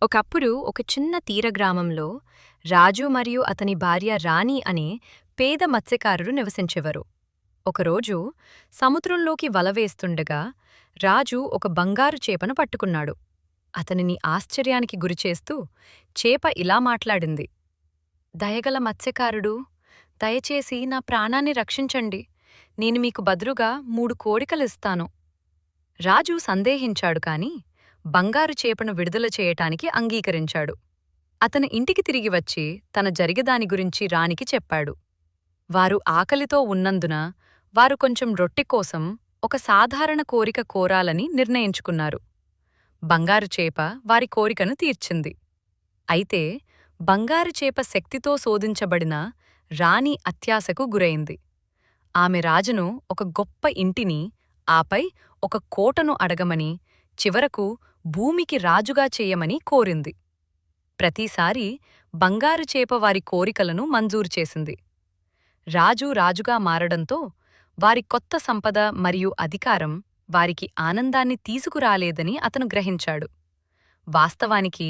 ఒకప్పుడు ఒక చిన్న తీరగ్రామంలో రాజు మరియు అతని భార్య రాణి అనే పేద మత్స్యకారులు నివసించేవారు. ఒకరోజు సముద్రంలోకి వల వేస్తుండగా రాజు ఒక బంగారు చేపను పట్టుకున్నాడు. అతనిని ఆశ్చర్యానికి గురిచేస్తూ చేప ఇలా మాట్లాడింది: దయగల మత్స్యకారుడు, దయచేసి నా ప్రాణాన్ని రక్షించండి. నేను మీకు బదులుగా 3 కోరికలిస్తాను. రాజు సందేహించాడు కాని బంగారు చేపను విడుదల చేయటానికి అంగీకరించాడు. అతను ఇంటికి తిరిగి వచ్చి తన జరిగేదాని గురించి రాణికి చెప్పాడు. వారు ఆకలితో ఉన్నందున వారు కొంచెం రొట్టె కోసం ఒక సాధారణ కోరిక కోరాలని నిర్ణయించుకున్నారు. బంగారు చేప వారి కోరికను తీర్చింది. అయితే బంగారు చేప శక్తితో శోధించబడిన రాణి అత్యాశకు గురైంది. ఆమె రాజును ఒక గొప్ప ఇంటిని, ఆపై ఒక కోటను అడగమని, చివరకు భూమికి రాజుగా చేయమని కోరింది. ప్రతిసారీ బంగారు చేప వారి కోరికలను మంజూరు చేసింది. రాజు రాజుగా మారడంతో వారి కొత్త సంపద మరియు అధికారం వారికి ఆనందాన్ని తీసుకురాలేదని అతను గ్రహించాడు. వాస్తవానికి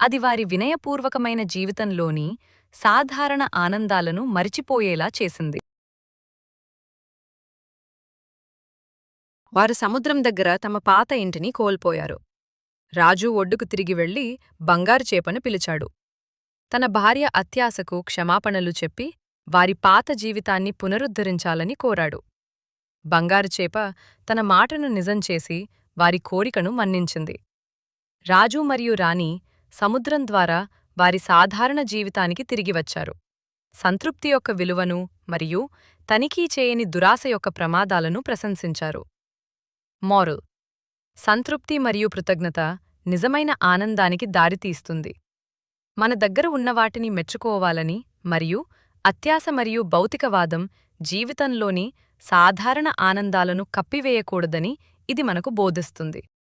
అది వారి వినయపూర్వకమైన జీవితంలోని సాధారణ ఆనందాలను మరిచిపోయేలా చేసింది. వారు సముద్రం దగ్గర తమ పాత ఇంటిని కోల్పోయారు. రాజు ఒడ్డుకు తిరిగి వెళ్లి బంగారు చేపను పిలిచాడు. తన భార్య అత్యాశకు క్షమాపణలు చెప్పి వారి పాత జీవితాన్ని పునరుద్ధరించాలని కోరాడు. బంగారు చేప తన మాటను నిజం చేసి వారి కోరికను మన్నించింది. రాజు మరియు రాణి సముద్రం ద్వారా వారి సాధారణ జీవితానికి తిరిగి వచ్చారు. సంతృప్తి యొక్క విలువను మరియు తనిఖీ చేయని దురాశ యొక్క ప్రమాదాలను ప్రశంసించారు. మోరల్: సంతృప్తి మరియు కృతజ్ఞత నిజమైన ఆనందానికి దారితీస్తుంది. మన దగ్గర ఉన్నవాటిని మెచ్చుకోవాలని మరియు అత్యాశ మరియు భౌతికవాదం జీవితంలోని సాధారణ ఆనందాలను కప్పివేయకూడదని ఇది మనకు బోధిస్తుంది.